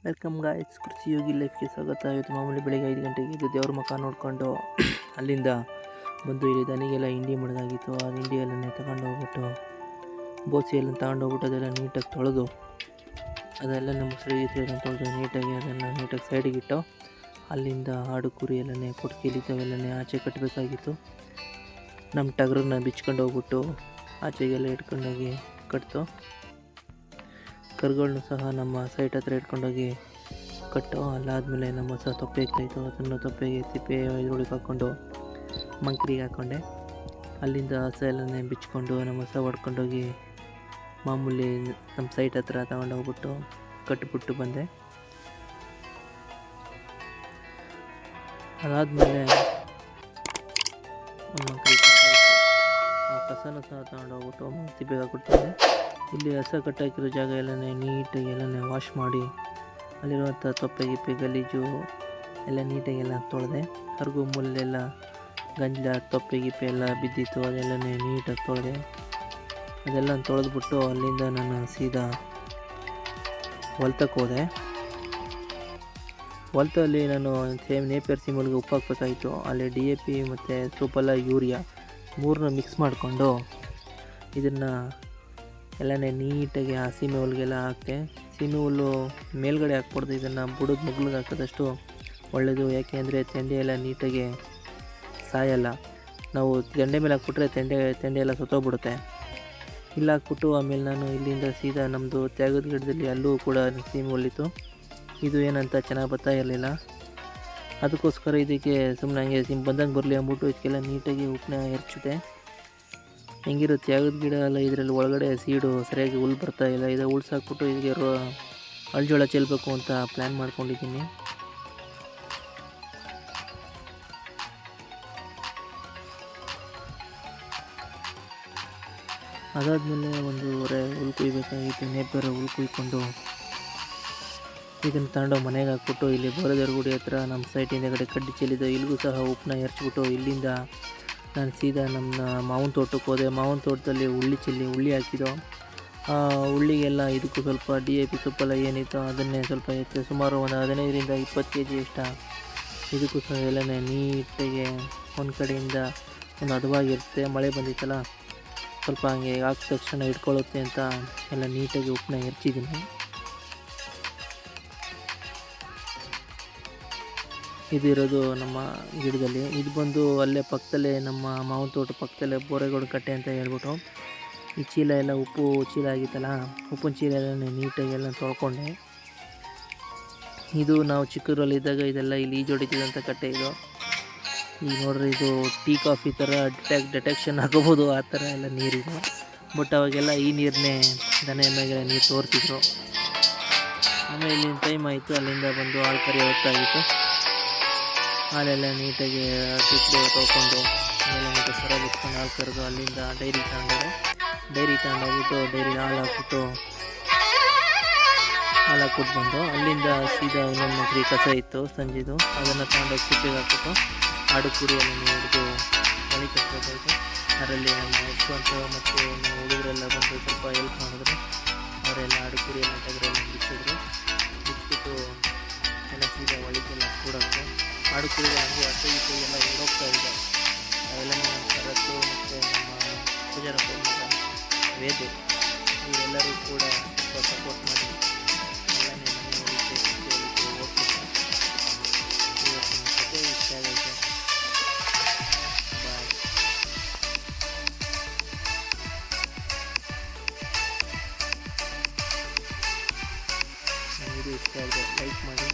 Welcome guys, ಕೃಷಿ ಯೋಗಿ ಲೈಫ್ಗೆ ಸ್ವಾಗತ. ಇವತ್ತು ಮಾಮೂಲಿ ಬೆಳಿಗ್ಗೆ 5 ಗಂಟೆಗೆ ಇದು ದೇವ್ರ ಮುಖ ನೋಡಿಕೊಂಡು ಅಲ್ಲಿಂದ ಬಂದು ಇಲ್ಲಿ ದನಿಗೆಲ್ಲ ಹಿಂಡಿ ಮಾಡೋದಾಗಿತ್ತು. ಆ ಹಿಂಡಿಯೆಲ್ಲನೇ ತಗೊಂಡು ಹೋಗ್ಬಿಟ್ಟು ಬೋಸಿಯೆಲ್ಲ ತಗೊಂಡೋಗ್ಬಿಟ್ಟು ಅದೆಲ್ಲ ನೀಟಾಗಿ ತೊಳೆದು ಅದೆಲ್ಲ ಮೊಸರು ಗೀಸರು ತೊಳೆದು ನೀಟಾಗಿ ಅದನ್ನು ನೀಟಾಗಿ ಸೈಡಿಗೆ ಇಟ್ಟು ಅಲ್ಲಿಂದ ಆಡು ಕುರಿ ಎಲ್ಲನೇ ಕೊಟ್ಟಿಗೆಲಿದ್ದವೆಲ್ಲನೇ ಆಚೆ ಕಟ್ಟಬೇಕಾಗಿತ್ತು. ನಮ್ಮ ಟಗರನ್ನ ಬಿಚ್ಕೊಂಡು ಹೋಗ್ಬಿಟ್ಟು ಆಚೆಗೆಲ್ಲ ಇಟ್ಕೊಂಡೋಗಿ ಕಟ್ತು. ಕರುಗಳನ್ನೂ ಸಹ ನಮ್ಮ ಸೈಟ್ ಹತ್ರ ಇಟ್ಕೊಂಡೋಗಿ ಕಟ್ಟು. ಅಲ್ಲಾದಮೇಲೆ ನಮ್ಮ ಹೊಸ ತೊಪ್ಪೆ ಇರ್ತಾಯಿತ್ತು, ಅದನ್ನು ತೊಪ್ಪೆಗೆ ತಿಪ್ಪೆ ಇದ್ರೊಳಗೆ ಹಾಕ್ಕೊಂಡು ಮಂಕ್ರಿಗೆ ಹಾಕ್ಕೊಂಡೆ. ಅಲ್ಲಿಂದ ಹಸ ಎಲ್ಲನೇ ಬಿಚ್ಕೊಂಡು ನಮ್ಮ ಹೊಸ ಹೊಡ್ಕೊಂಡೋಗಿ ಮಾಮೂಲಿ ನಮ್ಮ ಸೈಟ್ ಹತ್ರ ತಗೊಂಡೋಗ್ಬಿಟ್ಟು ಕಟ್ಬಿಟ್ಟು ಬಂದೆ. ಅದಾದಮೇಲೆ ಒಂದು ಮಂಕ್ರಿಗೆ ಕಸ ಇತ್ತು, ಆ ಕಸನೂ ಸಹ ತಗೊಂಡೋಗ್ಬಿಟ್ಟು ತಿಪ್ಪೆಗೆ ಹಾಕ್ಬಿಟ್ಟಿದ್ದೆ. ಇಲ್ಲಿ ಹಸ ಕಟ್ಟಾಕಿರೋ ಜಾಗ ಎಲ್ಲನೇ ನೀಟಾಗಿ ಎಲ್ಲನೇ ವಾಶ್ ಮಾಡಿ ಅಲ್ಲಿರುವಂಥ ತೊಪ್ಪೆ ಗಿಪ್ಪೆ ಗಲೀಜು ಎಲ್ಲ ನೀಟಾಗಿ ಎಲ್ಲ ತೊಳೆದೆ. ಹರಗು ಮುಲ್ಲೆಲ್ಲ ಗಂಜಲ ತೊಪ್ಪೆ ಗಿಪ್ಪೆ ಎಲ್ಲ ಬಿದ್ದಿತ್ತು, ಅದೆಲ್ಲನೇ ನೀಟಾಗಿ ತೊಳೆದೆ. ಅದೆಲ್ಲ ತೊಳೆದ್ಬಿಟ್ಟು ಅಲ್ಲಿಂದ ನಾನು ಸೀದಾ ಹೊಲ್ತಕ್ಕೆ ಹೋದೆ. ಹೊಲ್ತಲ್ಲಿ ನಾನು ಸೇಮ್ ನೇಪಿಯರ್ ಸಿಮಲ್ಗೆ ಉಪ್ಪು ಹಾಕ್ಬೇಕಾಯಿತು. ಅಲ್ಲಿ DAP ಮತ್ತು ಸೂಪಲ್ಲ ಯೂರಿಯಾ ಮೂರನ್ನ ಮಿಕ್ಸ್ ಮಾಡಿಕೊಂಡು ಇದನ್ನು ಎಲ್ಲನೇ ನೀಟಾಗಿ ಆ ಸೀಮೆ ಹುಲ್ಗೆಲ್ಲ ಹಾಕ್ತೆ. ಸೀಮೆ ಹುಲ್ಲು ಮೇಲ್ಗಡೆ ಹಾಕ್ಬಾರ್ದು, ಇದನ್ನು ಬುಡದ ಮಗ್ಳಿಗೆ ಹಾಕೋದಷ್ಟು ಒಳ್ಳೆಯದು. ಯಾಕೆ ಅಂದರೆ ತೆಂಡೆ ಎಲ್ಲ ನೀಟಾಗಿ ಸಾಯಲ್ಲ. ನಾವು ತೆಂಡೆ ಮೇಲೆ ಹಾಕ್ಬಿಟ್ರೆ ತೆಂಡೆ ಎಲ್ಲ ಸತ್ತೋಗ್ಬಿಡುತ್ತೆ. ಇಲ್ಲಿ ಹಾಕ್ಬಿಟ್ಟು ಆಮೇಲೆ ನಾನು ಇಲ್ಲಿಂದ ಸೀದಾ ನಮ್ಮದು ತ್ಯಾಗದ ಗಿಡದಲ್ಲಿ ಅಲ್ಲೂ ಕೂಡ ಸೀಮೆ ಹುಲ್ಲಿತ್ತು. ಇದು ಏನಂತ ಚೆನ್ನಾಗಿ ಬರ್ತಾ ಇರಲಿಲ್ಲ, ಅದಕ್ಕೋಸ್ಕರ ಇದಕ್ಕೆ ಸುಮ್ಮನೆ ಹಂಗೆ ಬಂದಂಗೆ ಬರಲಿ ಅಂದ್ಬಿಟ್ಟು ಇದಕ್ಕೆಲ್ಲ ನೀಟಾಗಿ ಉಪ್ಪನ್ನ ಎರಚಿದೆ. ಹೆಂಗಿರುತ್ತೆ ತ್ಯಾಗದ ಗಿಡ ಎಲ್ಲ, ಇದರಲ್ಲಿ ಒಳಗಡೆ ಸೀಡು ಸರಿಯಾಗಿ ಹುಲ್ಲು ಬರ್ತಾ ಇಲ್ಲ. ಇದು ಉಳ್ಸಾಕ್ಬಿಟ್ಟು ಇದಕ್ಕೆ ಅಳ್ಜೋಳ ಚೆಲ್ಲಬೇಕು ಅಂತ ಪ್ಲ್ಯಾನ್ ಮಾಡ್ಕೊಂಡಿದ್ದೀನಿ. ಅದಾದಮೇಲೆ 1.5 ಹುಲ್ಲು ಕುಯ್ಬೇಕಾಗಿತ್ತು. ನೇಪೇರ ಹುಲ್ಲು ಕುಯ್ಕೊಂಡು ಇದನ್ನು ತಗೊಂಡು ಮನೆಗೆ ಹಾಕ್ಬಿಟ್ಟು ಇಲ್ಲಿ ಬೋರದೇವ್ರ ಗುಡಿ ಹತ್ರ ನಮ್ಮ ಸೈಟಿಂದ ಕಡೆ ಕಡ್ಡಿ ಚೆಲ್ಲಿದ್ದು ಇಲ್ಲಿಗೂ ಸಹ ಉಪ್ಪನ್ನ ಎರಚ್ಬಿಟ್ಟು ಇಲ್ಲಿಂದ ನಾನು ಸೀದಾ ನಮ್ಮ ಮಾವಿನ ತೋಟಕ್ಕೆ ಹೋದೆ. ಮಾವಿನ ತೋಟದಲ್ಲಿ ಉಳ್ಳಿ ಹಾಕಿದ್ದು. ಆ ಉಳ್ಳಿಗೆಲ್ಲ ಇದಕ್ಕೂ ಸ್ವಲ್ಪ DAP ಸೊಪ್ಪೆಲ್ಲ ಏನಿತ್ತು ಅದನ್ನೇ ಸ್ವಲ್ಪ ಎತ್ತು, ಸುಮಾರು ಒಂದು 15ರಿಂದ 20 kg ಇಷ್ಟ. ಇದಕ್ಕೂ ಸಹ ಎಲ್ಲನೇ ನೀಟಾಗಿ ಒಂದು ಕಡೆಯಿಂದ ಒಂದು ಹದವಾಗಿರುತ್ತೆ. ಮಳೆ ಬಂದಿತ್ತಲ್ಲ, ಸ್ವಲ್ಪ ಹಂಗೆ ಹಾಕಿದ ತಕ್ಷಣ ಇಟ್ಕೊಳ್ಳುತ್ತೆ ಅಂತ ಎಲ್ಲ ನೀಟಾಗಿ ಉಪ್ಪನ್ನ ಎರಚಿದ್ದೀನಿ. ಇದಿರೋದು ನಮ್ಮ ಗಿಡದಲ್ಲಿ. ಇದು ಬಂದು ಅಲ್ಲೇ ಪಕ್ಕದಲ್ಲೇ ನಮ್ಮ ಮಾವಿನ ತೋಟ ಪಕ್ಕದಲ್ಲೇ ಬೋರೆಗೌಡ ಕಟ್ಟೆ ಅಂತ ಹೇಳ್ಬಿಟ್ಟು ಈ ಚೀಲ ಎಲ್ಲ ಉಪ್ಪು ಚೀಲ ಆಗಿತ್ತಲ್ಲ, ಉಪ್ಪಿನ ಚೀಲ ಎಲ್ಲ ನೀಟಾಗಿ ಎಲ್ಲ ತೊಳ್ಕೊಂಡೆ. ಇದು ನಾವು ಚಿಕ್ಕೂರಲ್ಲಿದ್ದಾಗ ಇದೆಲ್ಲ ಇಲ್ಲಿ ಈಜೊಡಿತಿದ್ದಂಥ ಕಟ್ಟೆ ಇದು. ಈಗ ನೋಡ್ರಿ, ಇದು ಟೀ ಕಾಫಿ ಥರ ಡಿಟೆಕ್ಷನ್ ಹಾಕೋಬೋದು ಆ ಥರ ಎಲ್ಲ ನೀರಿದೆ. ಬಟ್ ಅವಾಗೆಲ್ಲ ಈ ನೀರನ್ನೇ ದನ ಎಮ್ಮೆಗೆಲ್ಲ ನೀರು ತೋರ್ತಿದ್ರು. ಆಮೇಲೆ ಇಲ್ಲಿಂದ ಟೈಮ್ ಆಯಿತು, ಅಲ್ಲಿಂದ ಬಂದು ಹಾಲು ಕರಿಯೋ ಹೊತ್ತಾಗಿತ್ತು. ಹಾಲೆಲ್ಲ ನೀಟಾಗಿ ತಿಪ್ಪೆ ತೊಳ್ಕೊಂಡು ಆಮೇಲೆ ನೀಟಾಗಿ ಸರ ಬಿಟ್ಕೊಂಡು ಹಾಲು ಕರೆದು ಅಲ್ಲಿಂದ ಡೈರಿಗೆ ತಗೊಂಡೋಗ್ಬಿಟ್ಟು ಡೈರಿಗೆ ಹಾಲು ಹಾಕ್ಬಿಟ್ಟು ಬಂದು ಅಲ್ಲಿಂದ ಸೀದಾ ಇನ್ನೊಂದು ಮಂಕ್ರಿ ಕಸ ಇತ್ತು ಸಂಜೆದು, ಅದನ್ನು ತಗೊಂಡೋಗಿ ತಿಪ್ಪೆಗೆ ಹಾಕ್ಬಿಟ್ಟು ಆಡು ಕುರಿ ಎಲ್ಲ ಹಿಡಿದು ಮಳೆ ಕಟ್ಬೇಕಾಯಿತು. ಅದರಲ್ಲಿ ನಮ್ಮ ಯಶವಂತ ಮತ್ತು ನಮ್ಮ ಹುಡುಗರೆಲ್ಲ ಬಂದು ಸ್ವಲ್ಪ ಹೆಲ್ಪ್ ಮಾಡಿದ್ರು. ಅವರೆಲ್ಲ ಆಡು ಕುರಿ ಎಲ್ಲ ಟಗರೆಲ್ಲ ಬಿಚ್ಚಿಬಿಟ್ಟು ಎಲ್ಲ ಸೀದಾ ಒಳಗೆಲ್ಲ ಕೂಡೋಕ್ಕೆ. ಆಡು ಕುರಿಗಳು ಹಂಗೆ ಹೊಟ್ಟೆ ಎಲ್ಲ ಓಡೋಗ್ತಾ ಇದೆ. ಅವೆಲ್ಲ ನಮ್ಮ ಶರತ್ತು ಮತ್ತು ನಮ್ಮ ಪೂಜಾರಪ್ಪ ವೇದು ಇವರೆಲ್ಲರೂ ಕೂಡ ಸ್ವಲ್ಪ ಸಪೋರ್ಟ್ ಮಾಡಿ ಎಲ್ಲನೇ ಮನೆ ಹೊಲಿಕೆ ಹೋಗ್ತಿದ್ದೆ. ಇವತ್ತಿನ ಕಥೆ ಇಷ್ಟ ಆಗೈತೆ. ಬಾಯ್. ನನ್ನ ವಿಡಿಯೋ ಇಷ್ಟ ಆದರೆ ಲೈಕ್ ಮಾಡಿ.